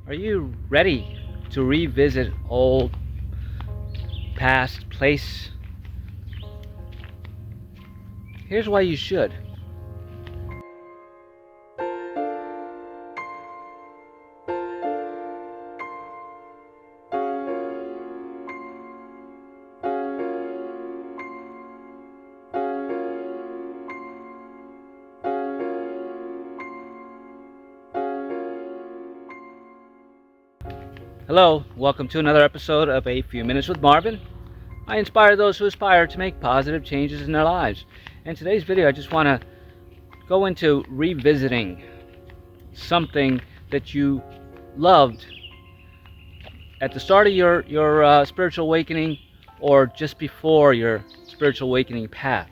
Are you ready to revisit old past place? Here's why you should. Hello, welcome to another episode of A Few Minutes with Marvin. I inspire those who aspire to make positive changes in their lives. In today's video, I just want to go into revisiting something that you loved at the start of your spiritual awakening or just before your spiritual awakening path.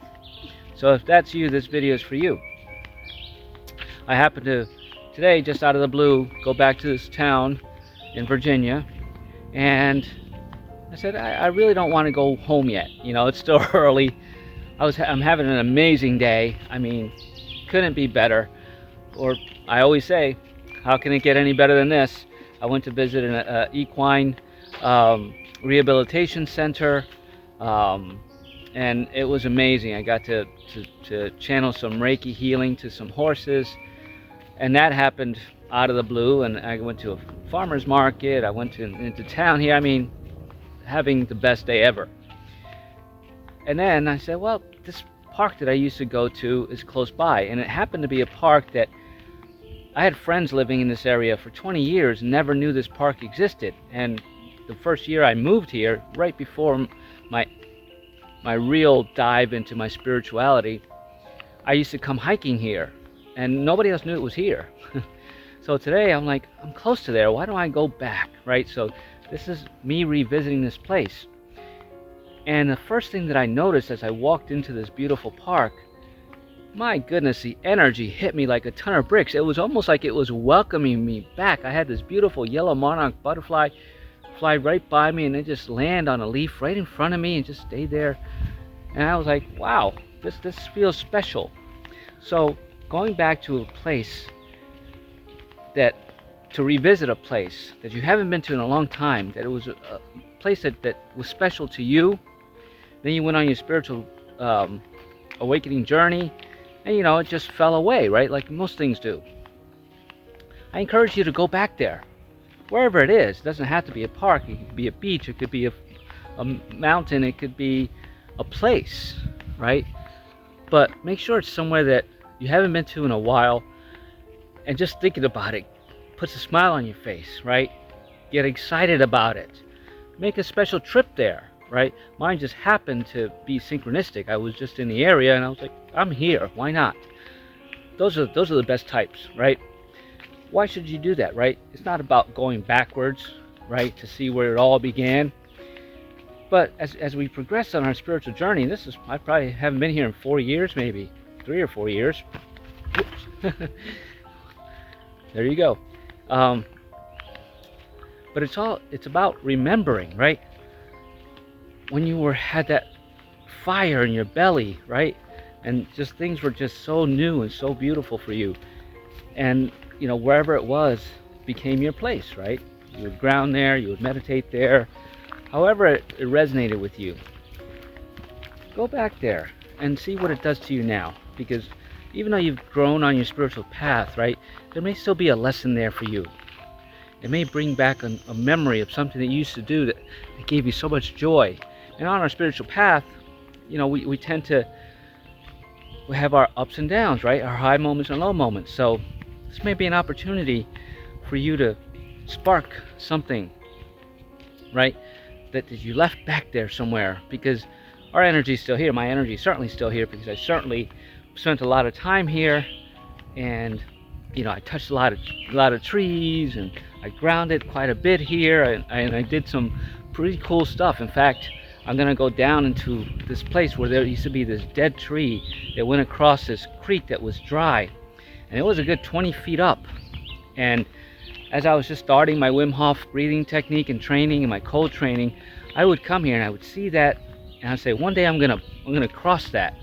So if that's you, this video is for you. I happen to today, just out of the blue, go back to this town in Virginia, and I said I really don't want to go home yet. You know, it's still early. I'm having an amazing day. I mean, couldn't be better. Or I always say, how can it get any better than this? I went to visit an equine rehabilitation center, and it was amazing. I got to channel some Reiki healing to some horses, and that happened out of the blue. And I went to a farmer's market. I went into town here. I mean, having the best day ever. And then I said, well, this park that I used to go to is close by, and it happened to be a park that I had friends living in this area for 20 years, never knew this park existed. And the first year I moved here, right before my real dive into my spirituality, I used to come hiking here, and nobody else knew it was here. So today I'm like, I'm close to there. Why don't I go back, right? So this is me revisiting this place. And the first thing that I noticed as I walked into this beautiful park, my goodness, the energy hit me like a ton of bricks. It was almost like it was welcoming me back. I had this beautiful yellow monarch butterfly fly right by me, and it just land on a leaf right in front of me and just stayed there. And I was like, wow, this feels special. So going back to a place to revisit a place that you haven't been to in a long time, that it was a place that was special to you. Then you went on your spiritual awakening journey, and it just fell away, right? Like most things do. I encourage you to go back there, wherever it is. It doesn't have to be a park. It could be a beach. It could be a mountain. It could be a place, right? But make sure it's somewhere that you haven't been to in a while, and just thinking about it puts a smile on your face, right? Get excited about it. Make a special trip there, right? Mine just happened to be synchronistic. I was just in the area, and I was like, I'm here. Why not? Those are the best types, right? Why should you do that, right? It's not about going backwards, right, to see where it all began. But as we progress on our spiritual journey, I probably haven't been here in 4 years, maybe 3 or 4 years. Oops. There you go. But it's about remembering, right? When you had that fire in your belly, right? And just things were just so new and so beautiful for you. And, wherever it was became your place, right? You would ground there, you would meditate there. However it resonated with you. Go back there and see what it does to you now. Because even though you've grown on your spiritual path, right, there may still be a lesson there for you. It may bring back a memory of something that you used to do that gave you so much joy. And on our spiritual path, we tend to have our ups and downs, right? Our high moments and low moments. So this may be an opportunity for you to spark something, right, that you left back there somewhere. Because our energy is still here. My energy is certainly still here, because I certainly spent a lot of time here, and I touched a lot of trees, and I grounded quite a bit here, and I did some pretty cool stuff. In fact, I'm gonna go down into this place where there used to be this dead tree that went across this creek that was dry, and it was a good 20 feet up. And as I was just starting my Wim Hof breathing technique and training and my cold training, I would come here and I would see that, and I'd say, one day I'm gonna cross that.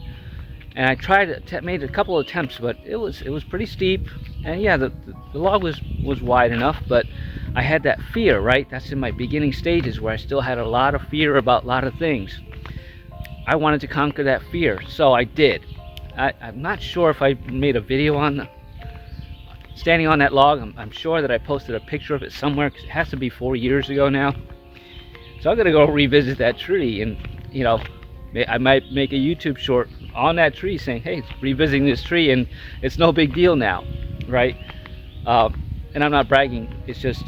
And I made a couple of attempts, but it was pretty steep. And yeah, the log was wide enough, but I had that fear, right? That's in my beginning stages where I still had a lot of fear about a lot of things. I wanted to conquer that fear, so I did. I'm not sure if I made a video on standing on that log. I'm sure that I posted a picture of it somewhere, because it has to be 4 years ago now. So I'm gonna go revisit that tree, and you know, I might make a YouTube short on that tree saying, hey, revisiting this tree, and it's no big deal now, right? And I'm not bragging, it's just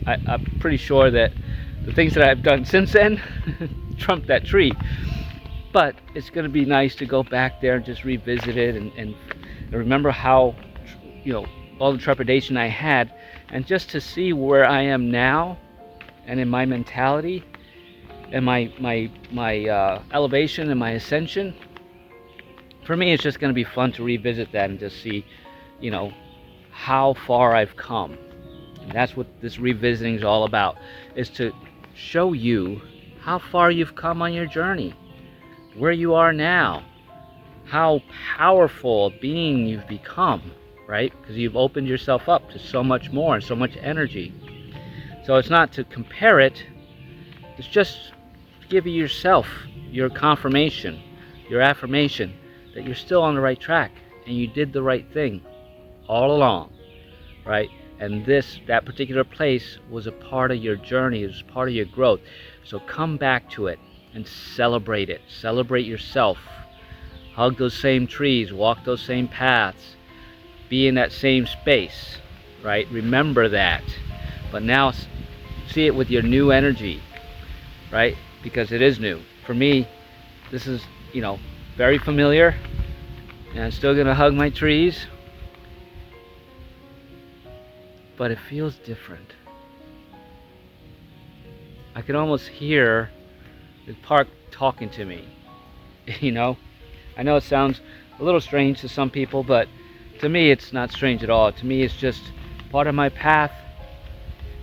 I'm pretty sure that the things that I've done since then trump that tree. But it's going to be nice to go back there and just revisit it, and remember how, you know, all the trepidation I had, and just to see where I am now, and in my mentality, and my elevation and my ascension. For me, it's just going to be fun to revisit that and just see, you know, how far I've come. And that's what this revisiting is all about, is to show you how far you've come on your journey, where you are now, how powerful a being you've become, right? Because you've opened yourself up to so much more and so much energy. So it's not to compare it, it's just to give yourself your confirmation, your affirmation that you're still on the right track and you did the right thing all along, right? And that particular place was a part of your journey, it was part of your growth. So come back to it and celebrate it. Celebrate yourself. Hug those same trees, walk those same paths, be in that same space, right? Remember that. But now see it with your new energy, right? Because it is new. For me, this is, you know, very familiar, and I'm still gonna hug my trees, but it feels different. I can almost hear the park talking to me, you know? I know it sounds a little strange to some people, but to me it's not strange at all. To me it's just part of my path.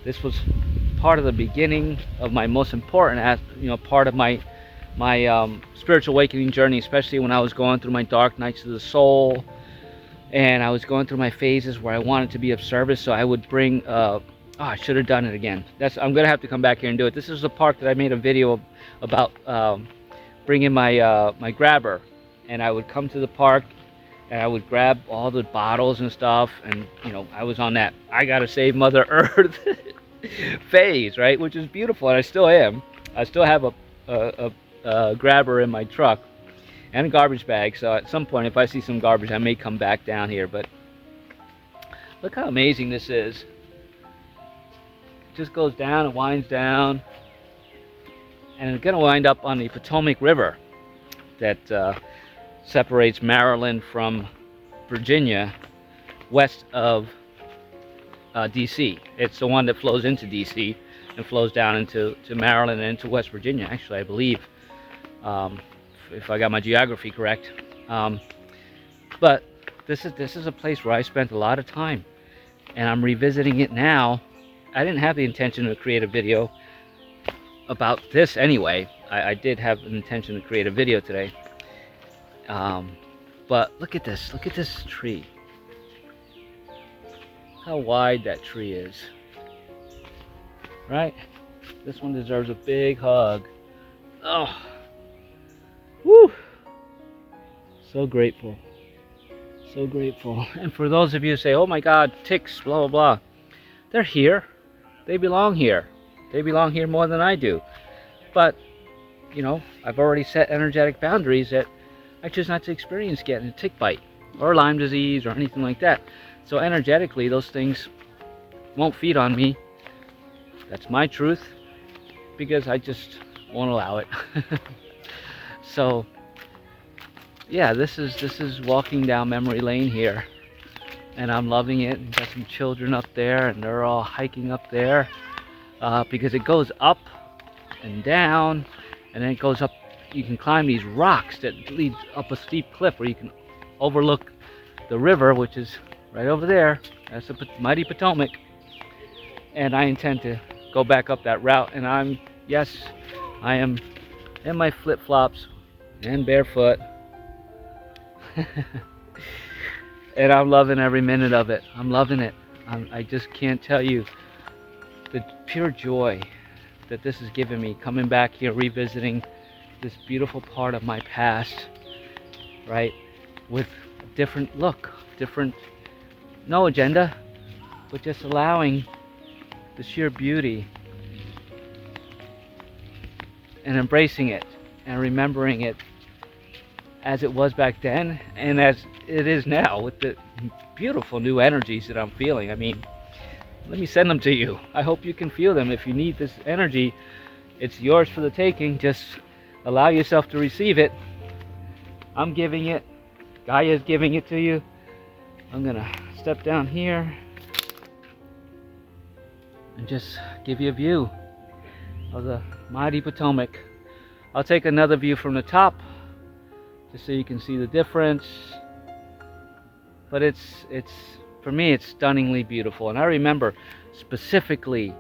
This was part of the beginning of my most important, you know, part of my spiritual awakening journey, especially when I was going through my dark nights of the soul, and I was going through my phases where I wanted to be of service. So I would bring I should have done it again. I'm gonna have to come back here and do it. This is the park that I made a video about, bringing my my grabber, and I would come to the park and I would grab all the bottles and stuff, and you know, I was on that I gotta save Mother Earth phase, right? Which is beautiful, and I still am. I still have a grabber in my truck and a garbage bag, so at some point if I see some garbage I may come back down here. But look how amazing this is. It just goes down and winds down, and it's going to wind up on the Potomac River that separates Maryland from Virginia west of DC. It's the one that flows into DC and flows down into Maryland and into West Virginia, actually, I believe, if I got my geography correct. But this is a place where I spent a lot of time, and I'm revisiting it now. I didn't have the intention to create a video about this anyway. I did have an intention to create a video today. But look at this tree. How wide that tree is, right? This one deserves a big hug. Oh, woo! So grateful, so grateful. And for those of you who say, oh my God, ticks, blah, blah, blah, they're here. They belong here. They belong here more than I do. But, you know, I've already set energetic boundaries that I choose not to experience getting a tick bite or Lyme disease or anything like that. So energetically, those things won't feed on me. That's my truth, because I just won't allow it. So, yeah, this is walking down memory lane here, and I'm loving it. And got some children up there, and they're all hiking up there, because it goes up and down, and then it goes up. You can climb these rocks that lead up a steep cliff where you can overlook the river, which is right over there. That's the mighty Potomac. And I intend to go back up that route, and I am in my flip-flops and barefoot. And I'm loving every minute of it. I'm loving it. I just can't tell you the pure joy that this has given me, coming back here, revisiting this beautiful part of my past, right? With a different look, different, no agenda, but just allowing the sheer beauty and embracing it and remembering it as it was back then and as it is now, with the beautiful new energies that I'm feeling. I mean, let me send them to you. I hope you can feel them. If you need this energy, it's yours for the taking. Just allow yourself to receive it. I'm giving it. Gaia's giving it to you. I'm gonna step down here and just give you a view of the mighty Potomac. I'll take another view from the top just so you can see the difference. But it's for me, it's stunningly beautiful. And I remember specifically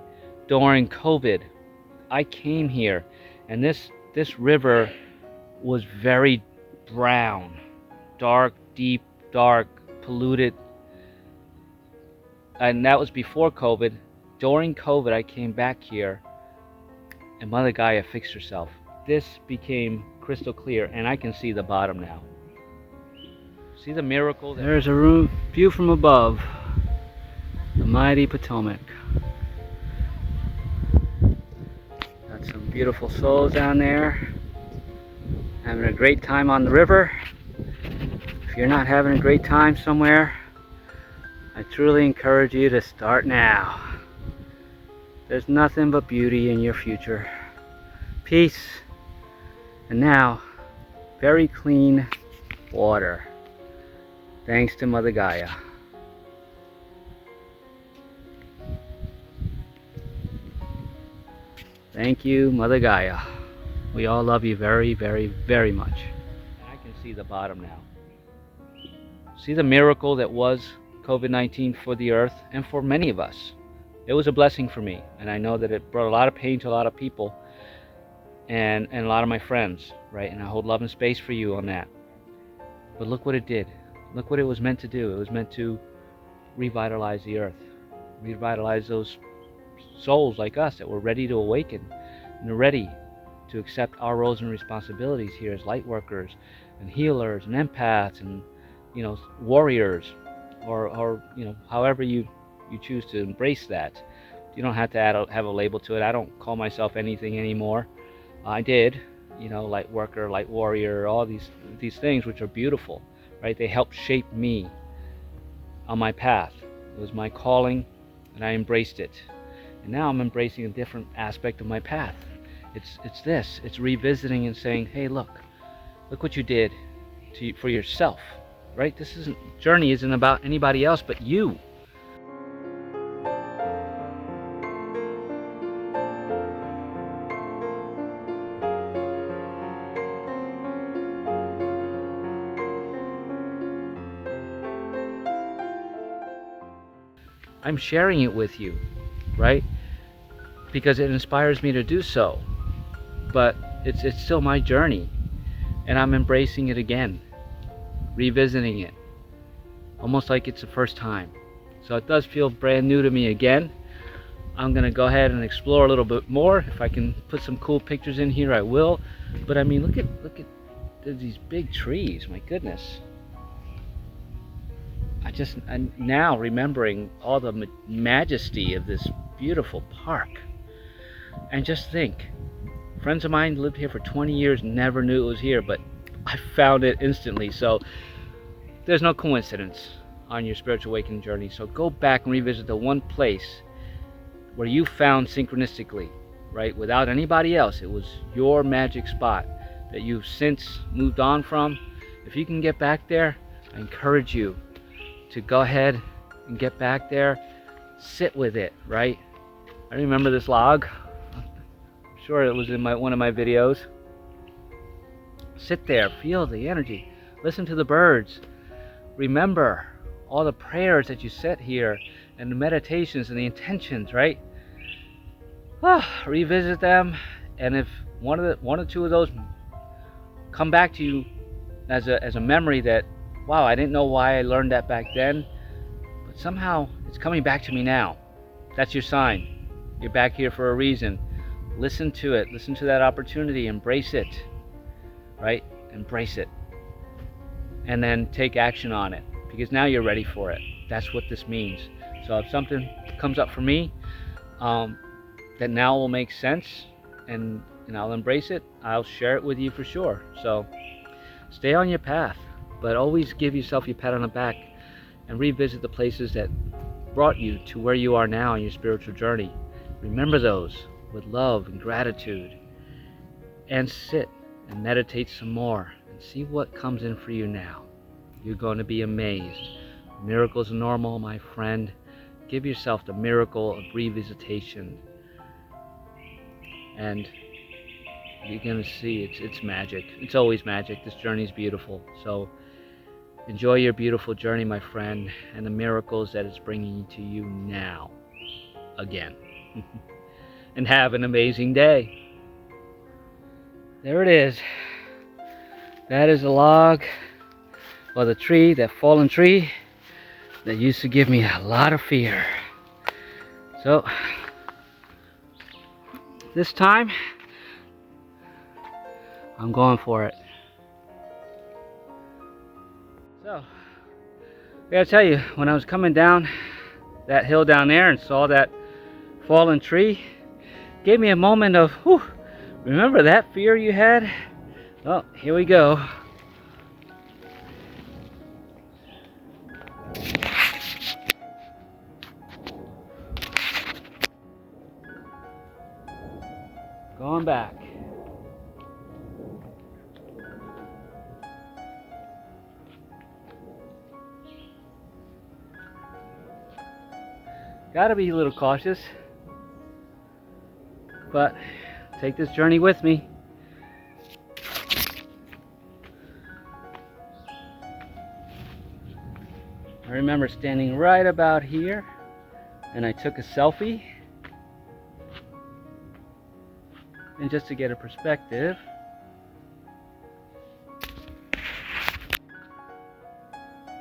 during COVID, I came here and this river was very brown, dark, deep, dark, polluted. And that was before COVID. During COVID, I came back here and Mother Gaia fixed herself. This became crystal clear, and I can see the bottom now. See the miracle? There's a view from above, the mighty Potomac. Got some beautiful souls down there, having a great time on the river. If you're not having a great time somewhere, I truly encourage you to start now. There's nothing but beauty in your future. Peace. And now, very clean water. Thanks to Mother Gaia. Thank you, Mother Gaia. We all love you very, very, very much. And I can see the bottom now. See the miracle that was COVID-19 for the earth and for many of us. It was a blessing for me, and I know that it brought a lot of pain to a lot of people and a lot of my friends, right? And I hold love and space for you on that. But look what it did. Look what it was meant to do. It was meant to revitalize the earth, revitalize those souls like us that were ready to awaken and are ready to accept our roles and responsibilities here as light workers and healers and empaths and, you know, warriors, or you know, however you choose to embrace that. You don't have to have a label to it. I don't call myself anything anymore. I did, you know, light worker, light warrior, all these things which are beautiful, right? They helped shape me on my path. It was my calling, and I embraced it. And now I'm embracing a different aspect of my path. It's revisiting and saying, hey, look what you did for yourself, right? Journey isn't about anybody else but you. I'm sharing it with you, right? Because it inspires me to do so. But it's still my journey, and I'm embracing it again, revisiting it, almost like it's the first time. So it does feel brand new to me again. I'm gonna go ahead and explore a little bit more. If I can put some cool pictures in here, I will. But I mean, look at these big trees. My goodness. I'm now remembering all the majesty of this beautiful park. And just think, friends of mine lived here for 20 years, never knew it was here, but I found it instantly. So there's no coincidence on your spiritual awakening journey. So go back and revisit the one place where you found synchronistically, right? Without anybody else. It was your magic spot that you've since moved on from. If you can get back there, I encourage you to go ahead and get back there. Sit with it, right? I remember this log. I'm sure it was in one of my videos. Sit there, feel the energy, listen to the birds. Remember all the prayers that you said here and the meditations and the intentions, right? Revisit them, and if one or two of those come back to you as a memory that wow, I didn't know why I learned that back then, but somehow it's coming back to me now. That's your sign. You're back here for a reason. Listen to it. Listen to that opportunity. Embrace it. Right? Embrace it. And then take action on it, because now you're ready for it. That's what this means. So if something comes up for me that now will make sense, and I'll embrace it, I'll share it with you for sure. So stay on your path, but always give yourself your pat on the back and revisit the places that brought you to where you are now in your spiritual journey. Remember those with love and gratitude, and sit and meditate some more and see what comes in for you now. You're going to be amazed. Miracles are normal, my friend. Give yourself the miracle of revisitation, and you're going to see it's magic. It's always magic. This journey is beautiful. So enjoy your beautiful journey, my friend, and the miracles that it's bringing to you now, again. And have an amazing day. There it is. That is a log, or the tree, that fallen tree that used to give me a lot of fear. So this time I'm going for it. So I gotta tell you, when I was coming down that hill down there and saw that fallen tree, gave me a moment of, whew, remember that fear you had? Well, here we go. Going back. Gotta be a little cautious, but take this journey with me. I remember standing right about here, and I took a selfie, and just to get a perspective.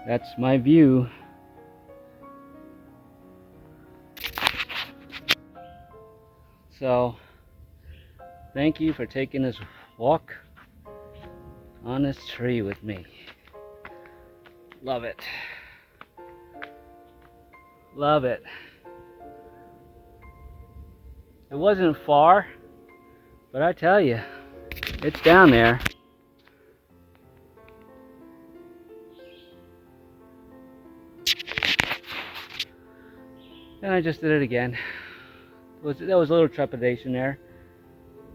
That's my view. So thank you for taking this walk on this tree with me. Love it. Love it. It wasn't far, but I tell you, it's down there. And I just did it again. There was a little trepidation there.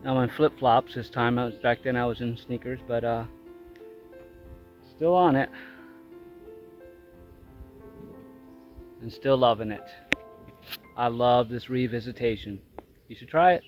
I'm in flip-flops this time. Back then I was in sneakers, but still on it. And still loving it. I love this revisitation. You should try it.